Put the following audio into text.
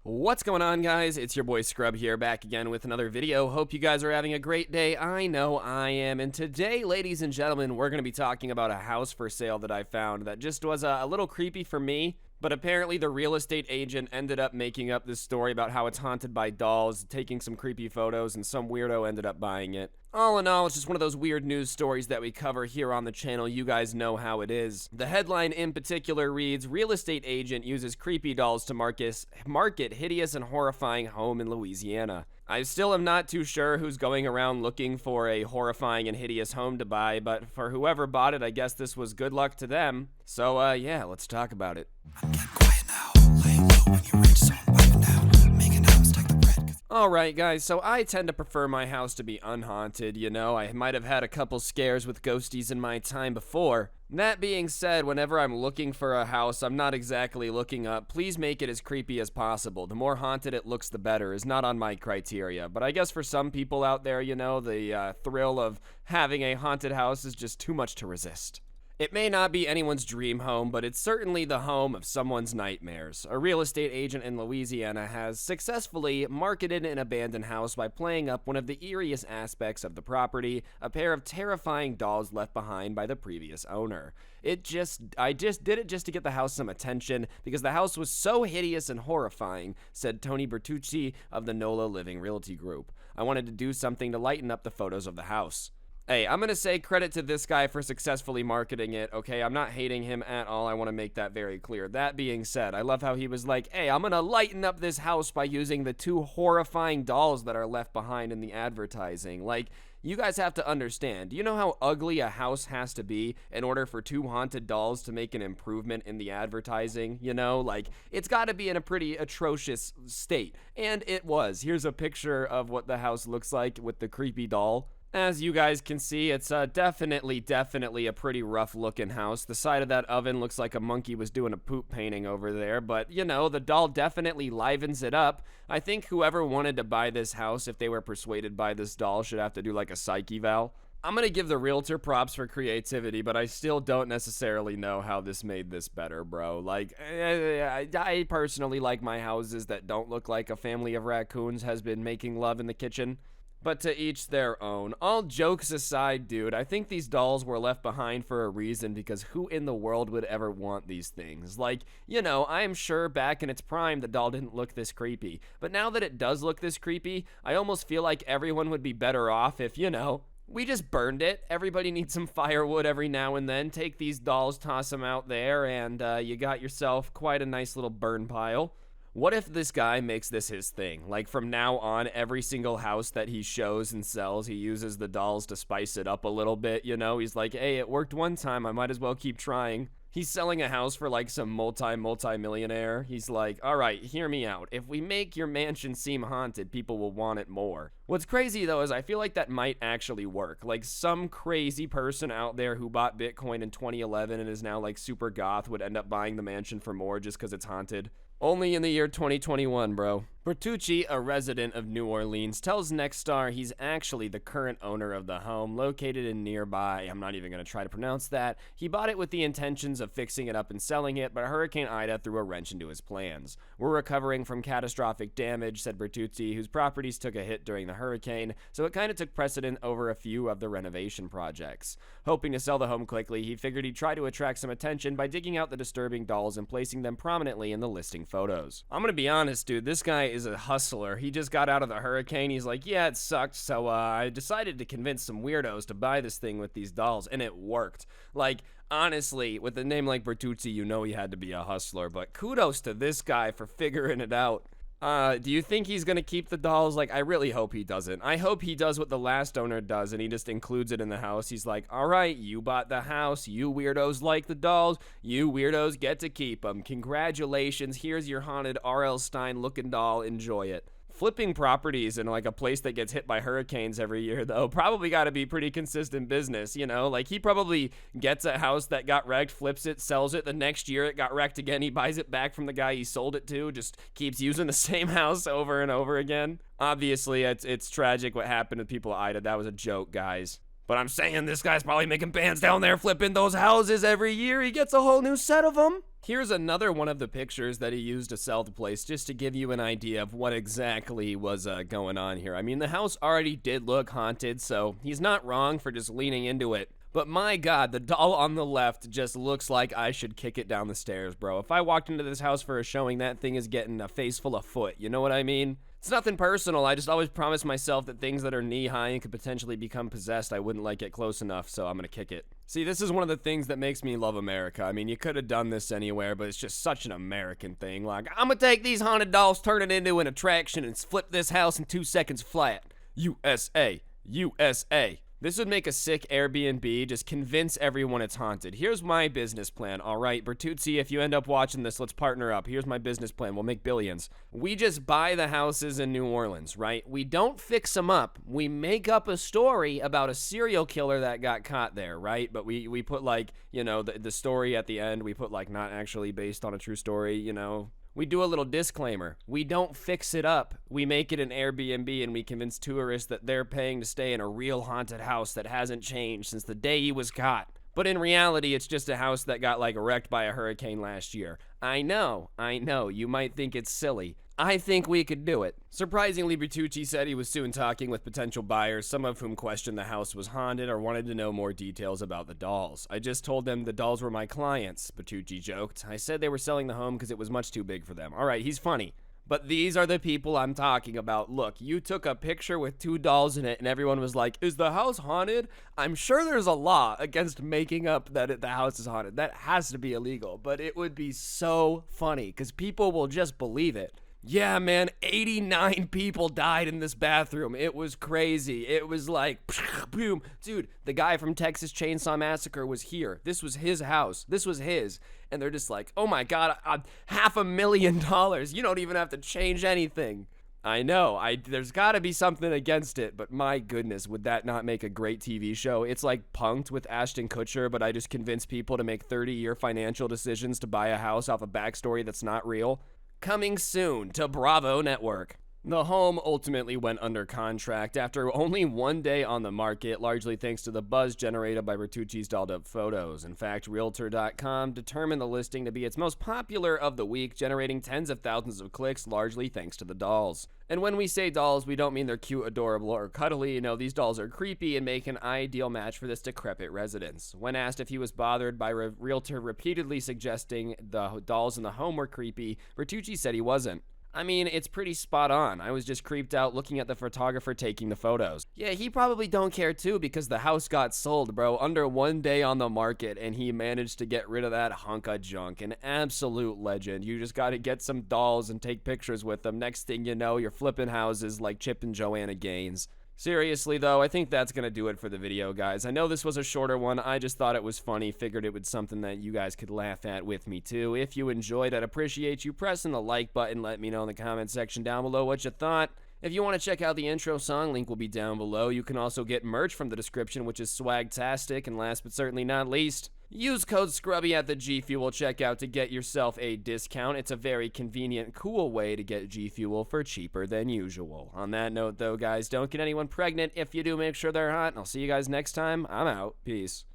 What's going on, guys? It's your boy Scrub here, back again with another video. Hope you guys are having a great day. I know I am. And today, ladies and gentlemen, we're going to be talking about a house for sale that I found that just was a little creepy for me. But apparently the real estate agent ended up making up this story about how it's haunted by dolls, taking some creepy photos, and some weirdo ended up buying it. All in all, it's just one of those weird news stories that we cover here on the channel. You guys know how it is. The headline in particular reads, "Real estate agent uses creepy dolls to market hideous and horrifying home in Louisiana." I still am not too sure who's going around looking for a horrifying and hideous home to buy, but for whoever bought it, I guess this was good luck to them. So, yeah, let's talk about it. Alright guys, so I tend to prefer my house to be unhaunted, you know. I might have had a couple scares with ghosties in my time before. That being said, whenever I'm looking for a house, I'm not exactly looking up, please make it as creepy as possible. The more haunted it looks, the better, is not on my criteria. But I guess for some people out there, you know, the thrill of having a haunted house is just too much to resist. It may not be anyone's dream home, but it's certainly the home of someone's nightmares. A real estate agent in Louisiana has successfully marketed an abandoned house by playing up one of the eeriest aspects of the property, a pair of terrifying dolls left behind by the previous owner. I just did it just to get the house some attention because the house was so hideous and horrifying, said Tony Bertucci of the NOLA Living Realty Group. I wanted to do something to lighten up the photos of the house. Hey, I'm gonna say credit to this guy for successfully marketing it, okay? I'm not hating him at all. I want to make that very clear. That being said, I love how he was like, hey, I'm gonna lighten up this house by using the two horrifying dolls that are left behind in the advertising. Like, you guys have to understand, do you know how ugly a house has to be in order for two haunted dolls to make an improvement in the advertising? You know, like, it's gotta be in a pretty atrocious state. And it was. Here's a picture of what the house looks like with the creepy doll. As you guys can see, it's definitely a pretty rough looking house. The side of that oven looks like a monkey was doing a poop painting over there, but you know, the doll definitely livens it up. I think whoever wanted to buy this house, if they were persuaded by this doll, should have to do like a psych eval. I'm gonna give the realtor props for creativity, but I still don't necessarily know how this made this better, bro. Like, I personally like my houses that don't look like a family of raccoons has been making love in the kitchen. But to each their own. All jokes aside, dude, I think these dolls were left behind for a reason because who in the world would ever want these things? Like, you know, I am sure back in its prime the doll didn't look this creepy. But now that it does look this creepy, I almost feel like everyone would be better off if, you know, we just burned it. Everybody needs some firewood every now and then. Take these dolls, toss them out there, and you got yourself quite a nice little burn pile. What if this guy makes this his thing? Like, from now on, every single house that he shows and sells, he uses the dolls to spice it up a little bit, you know? He's like, hey, it worked one time, I might as well keep trying. He's selling a house for like some multi-millionaire. He's like, all right, hear me out. If we make your mansion seem haunted, people will want it more. What's crazy though is I feel like that might actually work. Like, some crazy person out there who bought Bitcoin in 2011 and is now like super goth would end up buying the mansion for more just because it's haunted. Only in the year 2021, bro. Bertucci, a resident of New Orleans, tells Nexstar he's actually the current owner of the home, located in nearby, I'm not even going to try to pronounce that. He bought it with the intentions of fixing it up and selling it, but Hurricane Ida threw a wrench into his plans. We're recovering from catastrophic damage, said Bertucci, whose properties took a hit during the hurricane, so it kind of took precedent over a few of the renovation projects. Hoping to sell the home quickly, he figured he'd try to attract some attention by digging out the disturbing dolls and placing them prominently in the listing photos. I'm gonna be honest, dude, this guy is a hustler. He just got out of the hurricane. He's like, yeah, it sucked, so I decided to convince some weirdos to buy this thing with these dolls, and it worked. Like, honestly, with a name like Bertucci, you know he had to be a hustler, but kudos to this guy for figuring it out. Do you think he's gonna keep the dolls? Like, I really hope he doesn't. I hope he does what the last owner does and he just includes it in the house. He's like, all right, you bought the house. You weirdos like the dolls. You weirdos get to keep them. Congratulations. Here's your haunted R.L. Stine looking doll. Enjoy it. Flipping properties in like a place that gets hit by hurricanes every year, though, probably got to be pretty consistent business, you know? Like, he probably gets a house that got wrecked, flips it, sells it. The next year it got wrecked again. He buys it back from the guy he sold it to, just keeps using the same house over and over again. Obviously, it's tragic what happened to people at Ida. That was a joke, guys. But I'm saying this guy's probably making bands down there flipping those houses every year. He gets a whole new set of them. Here's another one of the pictures that he used to sell the place, just to give you an idea of what exactly was going on here. I mean, the house already did look haunted, so he's not wrong for just leaning into it. But my God, the doll on the left just looks like I should kick it down the stairs, bro. If I walked into this house for a showing, that thing is getting a face full of foot. You know what I mean? It's nothing personal. I just always promise myself that things that are knee-high and could potentially become possessed, I wouldn't let get close enough, so I'm gonna kick it. See, this is one of the things that makes me love America. I mean, you could have done this anywhere, but it's just such an American thing. Like, I'm gonna take these haunted dolls, turn it into an attraction, and flip this house in 2 seconds flat. USA. USA. This would make a sick Airbnb, just convince everyone it's haunted. Here's my business plan, all right? Bertuzzi, if you end up watching this, let's partner up. Here's my business plan. We'll make billions. We just buy the houses in New Orleans, right? We don't fix them up. We make up a story about a serial killer that got caught there, right? But we put, like, you know, the story at the end. We put, like, not actually based on a true story, you know? We do a little disclaimer. We don't fix it up. We make it an Airbnb and we convince tourists that they're paying to stay in a real haunted house that hasn't changed since the day he was caught. But in reality, it's just a house that got, like, wrecked by a hurricane last year. I know. You might think it's silly. I think we could do it. Surprisingly, Bertucci said he was soon talking with potential buyers, some of whom questioned the house was haunted or wanted to know more details about the dolls. I just told them the dolls were my clients, Bertucci joked. I said they were selling the home because it was much too big for them. All right, he's funny. But these are the people I'm talking about. Look, you took a picture with 2 dolls in it and everyone was like, is the house haunted? I'm sure there's a law against making up that the house is haunted. That has to be illegal, but it would be so funny because people will just believe it. Yeah, man, 89 people died in this bathroom. It was crazy. It was like, boom. Dude, the guy from Texas Chainsaw Massacre was here. This was his house. This was his. And they're just like, oh my God, $500,000. You don't even have to change anything. I know, there's gotta be something against it, but my goodness, would that not make a great TV show? It's like Punk'd with Ashton Kutcher, but I just convince people to make 30-year financial decisions to buy a house off a backstory that's not real. Coming soon to Bravo Network. The home ultimately went under contract after only 1 day on the market, largely thanks to the buzz generated by Bertucci's dolled-up photos. In fact, Realtor.com determined the listing to be its most popular of the week, generating tens of thousands of clicks, largely thanks to the dolls. And when we say dolls, we don't mean they're cute, adorable, or cuddly. No, these dolls are creepy and make an ideal match for this decrepit residence. When asked if he was bothered by Realtor repeatedly suggesting the dolls in the home were creepy, Bertucci said he wasn't. I mean, it's pretty spot on. I was just creeped out looking at the photographer taking the photos. Yeah, he probably don't care too because the house got sold, bro, under 1 day on the market, and he managed to get rid of that hunk of junk. An absolute legend. You just gotta get some dolls and take pictures with them. Next thing you know, you're flipping houses like Chip and Joanna Gaines. Seriously though, I think that's gonna do it for the video, guys. I know this was a shorter one. I just thought it was funny. Figured it was something that you guys could laugh at with me too. If you enjoyed, I'd appreciate you pressing the like button. Let me know in the comment section down below what you thought. If you want to check out the intro song, link will be down below. You can also get merch from the description, which is swagtastic. And last but certainly not least, use code Scrubae at the G Fuel checkout to get yourself a discount. It's a very convenient, cool way to get G Fuel for cheaper than usual. On that note, though, guys, don't get anyone pregnant. If you do, make sure they're hot. And I'll see you guys next time. I'm out. Peace.